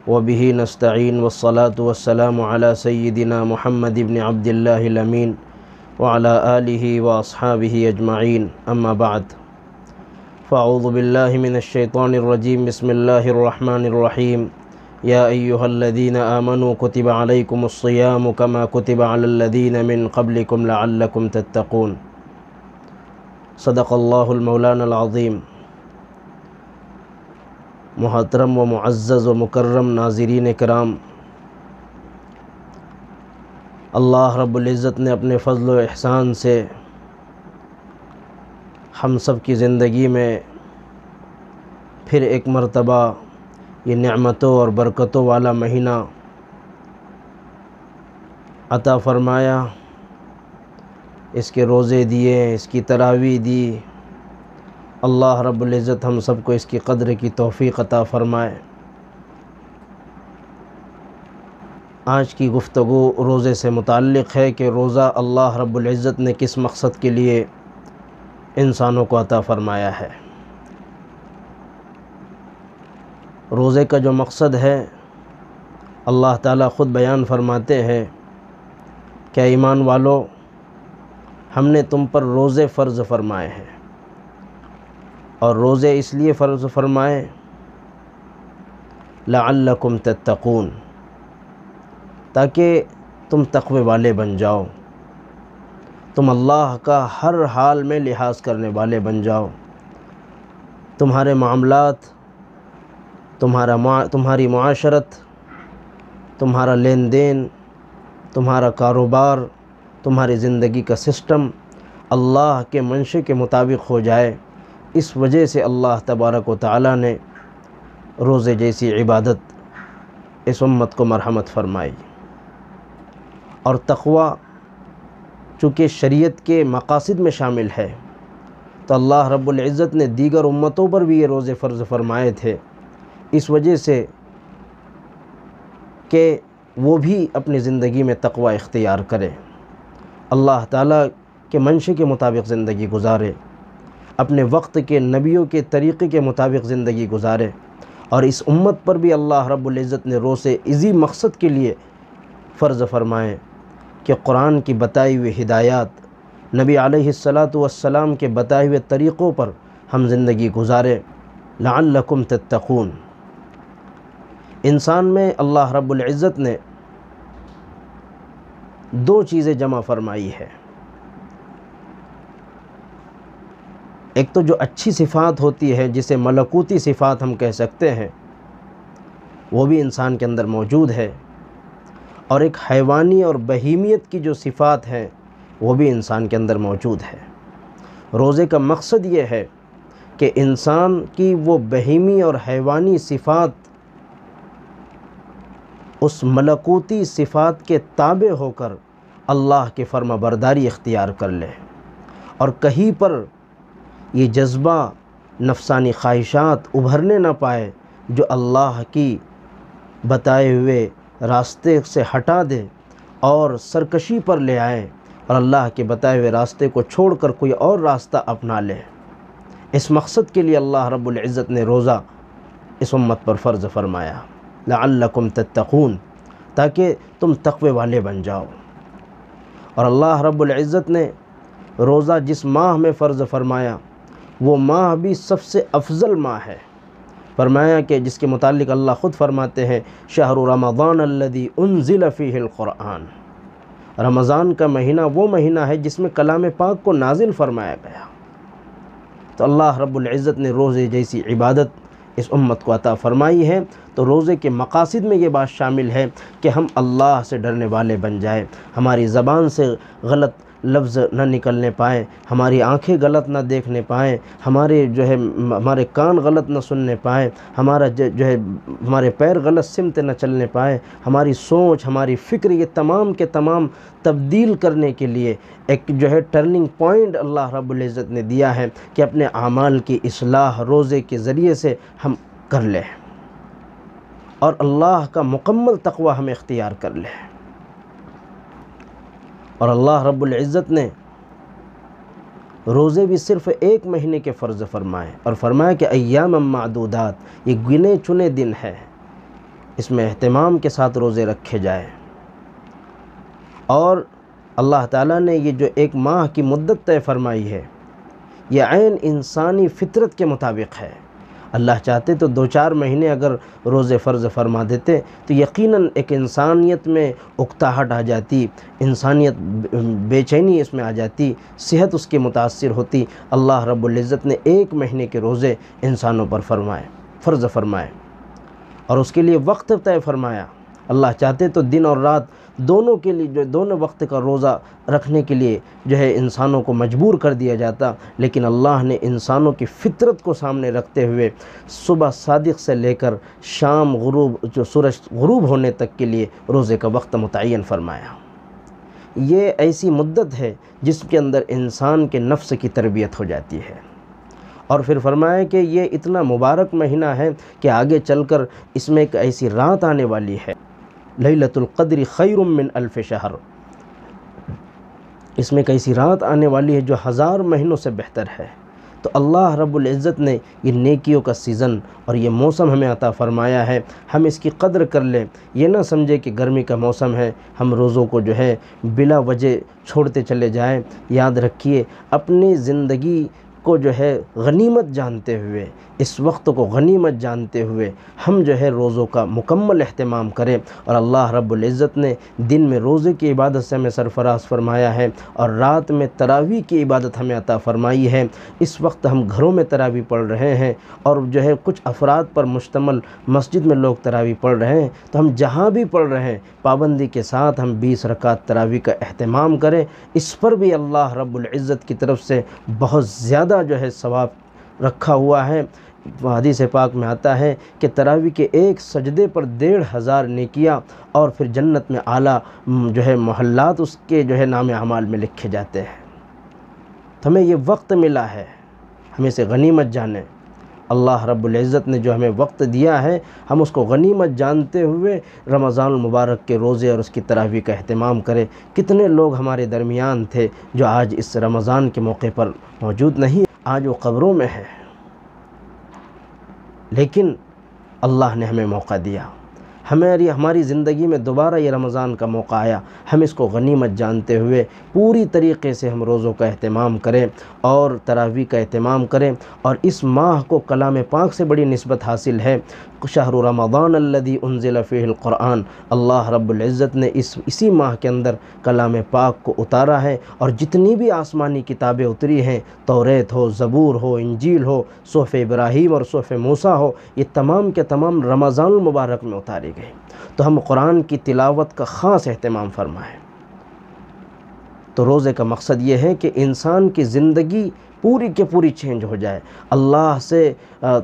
وبه نستعين والصلاة والسلام على سيدنا محمد بن عبد الله الأمين وعلى آله وأصحابه أجمعين أما بعد فأعوذ بالله من الشيطان الرجيم بسم الله الرحمن الرحيم يا أيها الذين آمنوا كتب عليكم الصيام كما كتب على الذين من قبلكم لعلكم تتقون صدق اللہ المولانا العظیم۔ محترم و معزز و مکرم ناظرین کرام، اللہ رب العزت نے اپنے فضل و احسان سے ہم سب کی زندگی میں پھر ایک مرتبہ یہ نعمتوں اور برکتوں والا مہینہ عطا فرمایا، اس کے روزے دیے، اس کی تراویح دی۔ اللہ رب العزت ہم سب کو اس کی قدر کی توفیق عطا فرمائے۔ آج کی گفتگو روزے سے متعلق ہے کہ روزہ اللہ رب العزت نے کس مقصد کے لیے انسانوں کو عطا فرمایا ہے۔ روزے کا جو مقصد ہے اللہ تعالیٰ خود بیان فرماتے ہیں کہ ایمان والو، ہم نے تم پر روزے فرض فرمائے ہیں، اور روزے اس لیے فرض فرمائے لعلکم تتقون، تاکہ تم تقوی والے بن جاؤ، تم اللہ کا ہر حال میں لحاظ کرنے والے بن جاؤ، تمہارے معاملات، تمہاری معاشرت، تمہارا لین دین، تمہارا کاروبار، تمہاری زندگی کا سسٹم اللہ کے منشے کے مطابق ہو جائے۔ اس وجہ سے اللہ تبارک و تعالیٰ نے روزے جیسی عبادت اس امت کو مرحمت فرمائی۔ اور تقوی چونکہ شریعت کے مقاصد میں شامل ہے، تو اللہ رب العزت نے دیگر امتوں پر بھی یہ روزے فرض فرمائے تھے، اس وجہ سے کہ وہ بھی اپنی زندگی میں تقوی اختیار کرے، اللہ تعالیٰ کے منشے کے مطابق زندگی گزارے، اپنے وقت کے نبیوں کے طریقے کے مطابق زندگی گزارے۔ اور اس امت پر بھی اللہ رب العزت نے روزے اسی مقصد کے لیے فرض فرمائے کہ قرآن کی بتائی ہوئی ہدایات، نبی علیہ السلام کے بتائے ہوئے طریقوں پر ہم زندگی گزارے، لعلکم تتقون۔ انسان میں اللہ رب العزت نے دو چیزیں جمع فرمائی ہے، ایک تو جو اچھی صفات ہوتی ہے جسے ملکوتی صفات ہم کہہ سکتے ہیں، وہ بھی انسان کے اندر موجود ہے، اور ایک حیوانی اور بہیمیت کی جو صفات ہیں وہ بھی انسان کے اندر موجود ہے۔ روزے کا مقصد یہ ہے کہ انسان کی وہ بہیمی اور حیوانی صفات اس ملکوتی صفات کے تابع ہو کر اللہ کے فرما برداری اختیار کر لے، اور کہیں پر یہ جذبہ نفسانی خواہشات ابھرنے نہ پائے جو اللہ کی بتائے ہوئے راستے سے ہٹا دے اور سرکشی پر لے آئے، اور اللہ کے بتائے ہوئے راستے کو چھوڑ کر کوئی اور راستہ اپنا لے۔ اس مقصد کے لیے اللہ رب العزت نے روزہ اس امت پر فرض فرمایا، لعلکم تتقون، تاکہ تم تقوی والے بن جاؤ۔ اور اللہ رب العزت نے روزہ جس ماہ میں فرض فرمایا وہ ماہ بھی سب سے افضل ماہ ہے۔ فرمایا کہ جس کے متعلق اللہ خود فرماتے ہیں شہر رمضان الذی انزل فیہ القرآن، رمضان کا مہینہ وہ مہینہ ہے جس میں کلام پاک کو نازل فرمایا گیا۔ تو اللہ رب العزت نے روزے جیسی عبادت اس امت کو عطا فرمائی ہے، تو روزے کے مقاصد میں یہ بات شامل ہے کہ ہم اللہ سے ڈرنے والے بن جائیں، ہماری زبان سے غلط لفظ نہ نکلنے پائیں، ہماری آنکھیں غلط نہ دیکھنے پائیں، ہمارے کان غلط نہ سننے پائیں، ہمارے پیر غلط سمت نہ چلنے پائیں، ہماری سوچ، ہماری فکر، یہ تمام کے تمام تبدیل کرنے کے لیے ایک ٹرننگ پوائنٹ اللہ رب العزت نے دیا ہے کہ اپنے اعمال کی اصلاح روزے کے ذریعے سے ہم کر لیں، اور اللہ کا مکمل تقوی ہم اختیار کر لیں۔ اور اللہ رب العزت نے روزے بھی صرف ایک مہینے کے فرض فرمائے، اور فرمایا کہ ایام معدودات، یہ گنے چنے دن ہے، اس میں اہتمام کے ساتھ روزے رکھے جائیں۔ اور اللہ تعالیٰ نے یہ جو 1 ماہ کی مدت طے فرمائی ہے، یہ عین انسانی فطرت کے مطابق ہے۔ اللہ چاہتے تو 2-4 مہینے اگر روزے فرض فرما دیتے تو یقیناً ایک انسانیت میں اکتاہٹ آ جاتی، انسانیت بے چینی اس میں آ جاتی، صحت اس کی متاثر ہوتی۔ اللہ رب العزت نے 1 مہینے کے روزے انسانوں پر فرض فرمائے اور اس کے لیے وقت طے فرمایا۔ اللہ چاہتے تو دن اور رات دونوں کے لیے، جو دونوں وقت کا روزہ رکھنے کے لیے جو ہے انسانوں کو مجبور کر دیا جاتا، لیکن اللہ نے انسانوں کی فطرت کو سامنے رکھتے ہوئے صبح صادق سے لے کر شام جو سورج غروب ہونے تک کے لیے روزے کا وقت متعین فرمایا۔ یہ ایسی مدت ہے جس کے اندر انسان کے نفس کی تربیت ہو جاتی ہے، اور پھر فرمایا کہ یہ اتنا مبارک مہینہ ہے کہ آگے چل کر اس میں ایک ایسی رات آنے والی ہے، لیلۃ القدر خیر من الف شہر، اس میں ایک ایسی رات آنے والی ہے جو 1000 مہینوں سے بہتر ہے۔ تو اللہ رب العزت نے یہ نیکیوں کا سیزن اور یہ موسم ہمیں عطا فرمایا ہے، ہم اس کی قدر کر لیں۔ یہ نہ سمجھے کہ گرمی کا موسم ہے ہم روزوں کو جو ہے بلا وجہ چھوڑتے چلے جائیں۔ یاد رکھیے، اپنی زندگی کو جو ہے غنیمت جانتے ہوئے، اس وقت کو غنیمت جانتے ہوئے ہم جو ہے روزوں کا مکمل اہتمام کریں۔ اور اللہ رب العزت نے دن میں روزے کی عبادت سے ہمیں سرفراز فرمایا ہے اور رات میں تراویح کی عبادت ہمیں عطا فرمائی ہے۔ اس وقت ہم گھروں میں تراویح پڑھ رہے ہیں اور جو ہے کچھ افراد پر مشتمل مسجد میں لوگ تراویح پڑھ رہے ہیں، تو ہم جہاں بھی پڑھ رہے ہیں پابندی کے ساتھ ہم 20 رکعت تراویح کا اہتمام کریں۔ اس پر بھی اللہ رب العزت کی طرف سے بہت زیادہ جو ہے ثواب رکھا ہوا ہے۔ حدیث پاک میں آتا ہے کہ تراویح کے 1 سجدے پر 1500 نیکیاں اور پھر جنت میں اعلیٰ جو ہے محلات اس کے جو ہے نام اعمال میں لکھے جاتے ہیں۔ تو ہمیں یہ وقت ملا ہے، ہمیں اسے غنیمت جانیں۔ اللہ رب العزت نے جو ہمیں وقت دیا ہے ہم اس کو غنیمت جانتے ہوئے رمضان المبارک کے روزے اور اس کی تراویح کا اہتمام کریں۔ کتنے لوگ ہمارے درمیان تھے جو آج اس رمضان کے موقع پر موجود نہیں، آج وہ قبروں میں ہے، لیکن اللہ نے ہمیں موقع دیا، ہماری زندگی میں دوبارہ یہ رمضان کا موقع آیا، ہم اس کو غنیمت جانتے ہوئے پوری طریقے سے ہم روزوں کا اہتمام کریں اور تراویح کا اہتمام کریں۔ اور اس ماہ کو کلام پاک سے بڑی نسبت حاصل ہے، شہر رمضان الذی انزل فیہ القرآن، اللہ رب العزت نے اسی ماہ کے اندر کلام پاک کو اتارا ہے، اور جتنی بھی آسمانی کتابیں اتری ہیں، توریت ہو، زبور ہو، انجیل ہو، صحف ابراہیم اور صحف موسیٰ ہو، یہ تمام کے تمام رمضان المبارک میں اتاری گئی۔ تو ہم قرآن کی تلاوت کا خاص اہتمام فرمائیں۔ تو روزے کا مقصد یہ ہے کہ انسان کی زندگی پوری کے پوری چینج ہو جائے، اللہ سے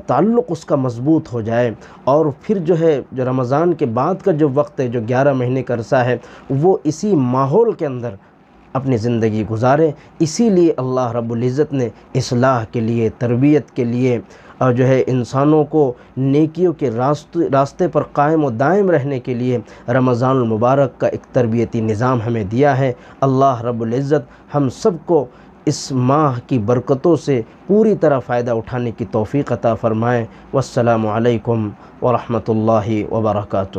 تعلق اس کا مضبوط ہو جائے، اور پھر جو ہے جو رمضان کے بعد کا جو وقت ہے، جو 11 مہینے کا عرصہ ہے، وہ اسی ماحول کے اندر اپنی زندگی گزارے۔ اسی لیے اللہ رب العزت نے اصلاح کے لیے، تربیت کے لیے اور جو ہے انسانوں کو نیکیوں کے راستے پر قائم و دائم رہنے کے لیے رمضان المبارک کا ایک تربیتی نظام ہمیں دیا ہے۔ اللہ رب العزت ہم سب کو اس ماہ کی برکتوں سے پوری طرح فائدہ اٹھانے کی توفیق عطا فرمائے۔ والسلام علیکم ورحمۃ اللہ وبرکاتہ۔